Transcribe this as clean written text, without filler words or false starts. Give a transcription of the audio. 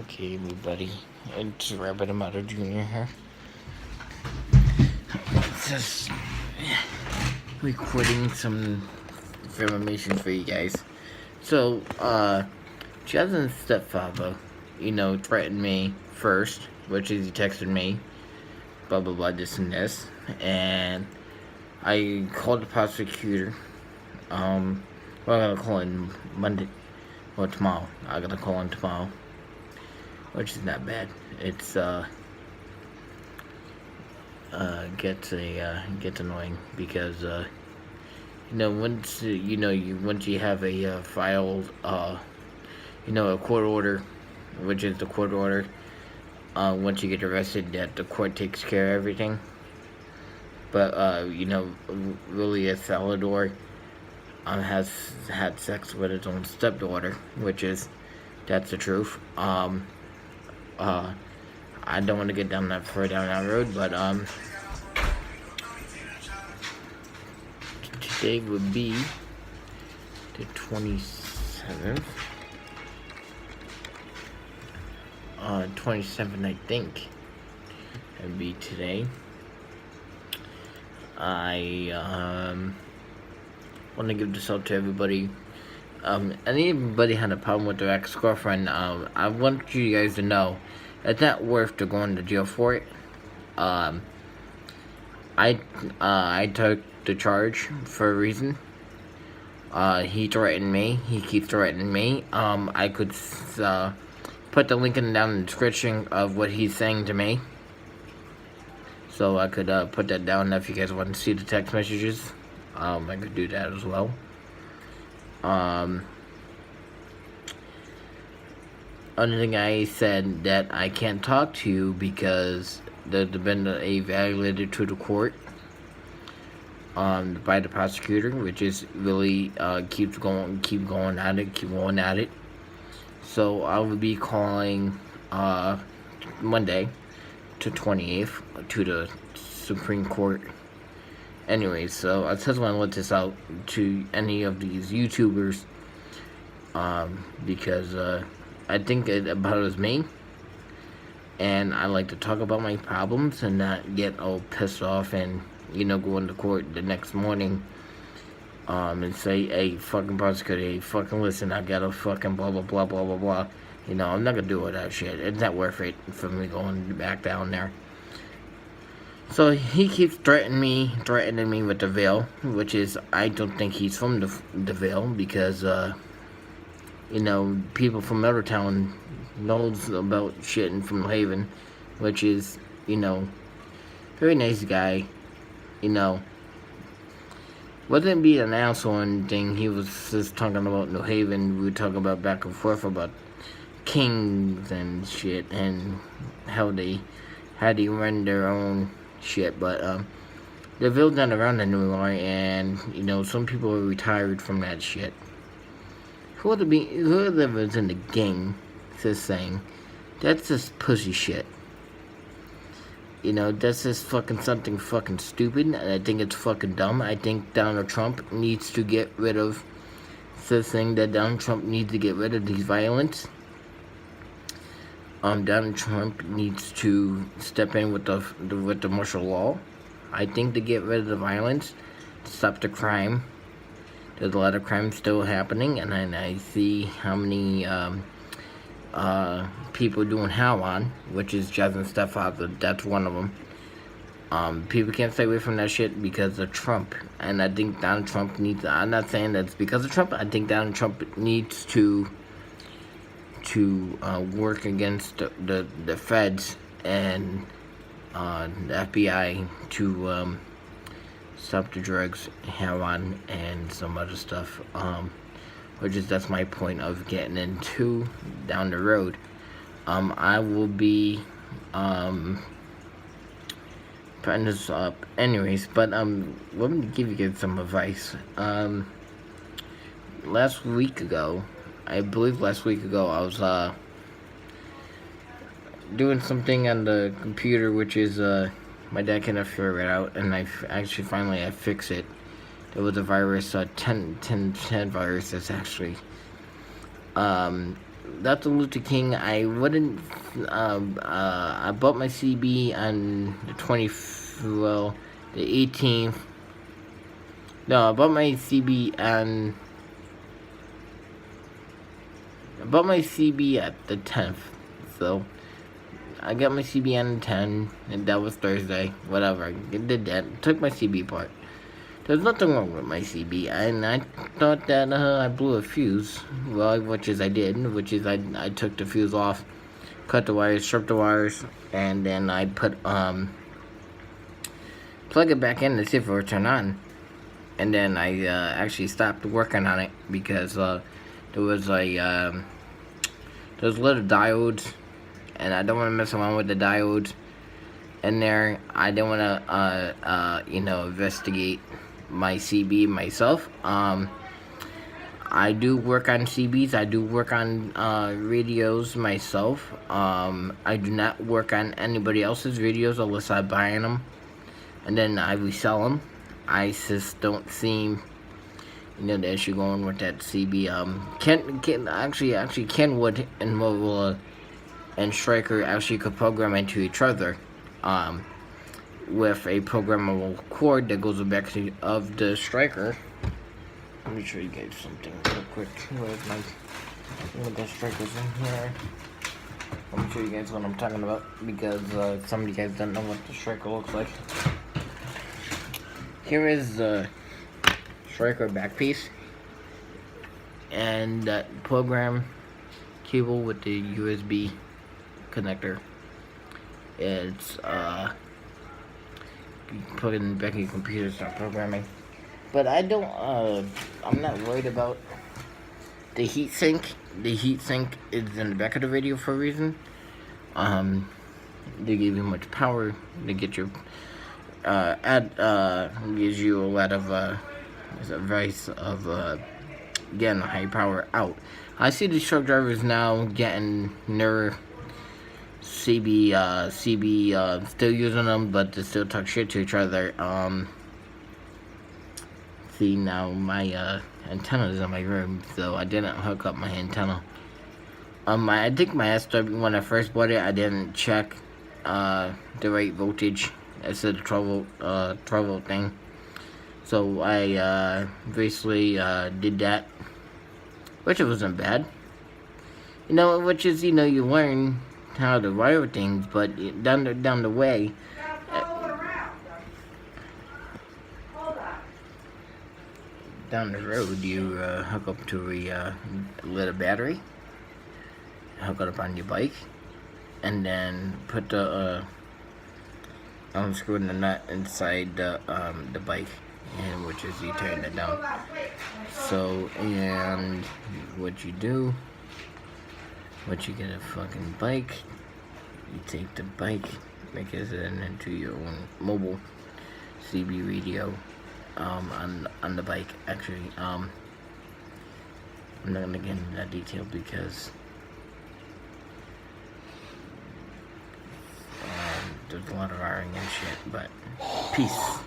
Okay, everybody, it's Rabbit Amato Jr. here. Just recording some information for you guys. So, Jasmine's stepfather, threatened me first, which is he texted me, blah blah blah, this and this, and I called the prosecutor. I'm gonna call in Monday or tomorrow. I gotta call in tomorrow, which is not bad. It's gets annoying because once once you have a filed a court order, which is the court order, once you get arrested, that the court takes care of everything. But really, Salvador has had sex with his own stepdaughter, which is that's the truth. I don't want to get down that road, but today would be the 27th. 27th, I think. That'd be today. I want to give this out to everybody. Anybody had a problem with their ex-girlfriend, I want you guys to know it's not worth to going to jail for it. I took the charge for a reason. He threatened me. He keeps threatening me. I could put the link down in the description of what he's saying to me. So I could put that down if you guys want to see the text messages. I could do that as well. Other thing I said that I can't talk to you because there's been a violated to the court by the prosecutor, which is really keep going at it. So I will be calling Monday to 28th to the Supreme Court. Anyways, so I just want to let this out to any of these YouTubers because I think it about as me, and I like to talk about my problems and not get all pissed off and go into court the next morning and say, hey, fucking prosecutor, hey, fucking listen, I got a fucking blah blah blah blah blah blah. I'm not gonna do all that shit. It's not worth it for me going back down there. So he keeps threatening me with the veil, which is, I don't think he's from the veil because people from Middletown knows about shit and from Haven, which is, very nice guy, Wasn't being an asshole or anything. He was just talking about New Haven. We were talking about back and forth about kings and shit and how they run their own shit. But the Ville's not around anymore, and some people are retired from that shit. Whoever's in the gang is saying that's just pussy shit. That's just fucking something fucking stupid. I think it's fucking dumb. I think Donald Trump needs to get rid of this thing. That Donald Trump needs to get rid of these violence. Donald Trump needs to step in with the martial law. I think to get rid of the violence, stop the crime. There's a lot of crime still happening, and I see how many people doing heroin, which is Jasmine's stepfather. That's one of them. People can't stay away from that shit because of Trump, and I think Donald Trump needs. I'm not saying that's because of Trump. I think Donald Trump needs to work against the feds and the FBI to stop the drugs, heroin, and some other stuff. That's my point of getting into down the road. I will be putting this up anyways, but let me give you guys some advice. Last week ago, I was doing something on the computer, which is my dad cannot figure it out, and I finally fixed it. There was a virus, 1010 virus that's actually Dr. Luther King, I wouldn't, I bought my CB on the the 18th. No, I bought my CB on, at the 10th. So, I got my CB on the 10th, and that was Thursday. Whatever, I did that. Took my CB apart. There's nothing wrong with my CB, and I thought that I blew a fuse. Well, which is I did, I took the fuse off, cut the wires, stripped the wires, and then I put plug it back in to see if it would turn on. And then I actually stopped working on it because there was little diodes, and I don't want to mess around with the diodes in there. I don't want to investigate my CB myself. I do work on CBs. I do work on radios myself. I do not work on anybody else's radios unless I buy them, and then I resell them. I just don't see, the issue going with that CB. Kenwood and Motorola and Stryker actually could program into each other. With a programmable cord that goes back to of the Stryker. Let me show you guys something real quick. Where's my the Strykers in here? Let me show you guys what I'm talking about, because some of you guys don't know what the Stryker looks like. Here is the Stryker back piece, and that program cable with the USB connector. It's you put it in the back of your computer, start programming. But I don't, I'm not worried about the heatsink. The heatsink is in the back of the radio for a reason. They give you much power. They get your, gives you a lot of, advice of, getting high power out. I see the truck drivers now getting newer CB, still using them, but they still talk shit to each other. See, now my antenna is in my room, so I didn't hook up my antenna. I think my SW, when I first bought it, I didn't check the right voltage. It said 12 volt thing. So I basically did that, which it wasn't bad. Which is, you learn how to wire things, but down the way, down the road, you hook up to a little battery, hook it up on your bike, and then put the unscrew the nut inside the bike, and which is you turn it down. So, and what you do, once you get a fucking bike, you take the bike, make it into your own mobile CB radio on the bike. Actually, I'm not gonna get into that detail because there's a lot of wiring and shit. But peace.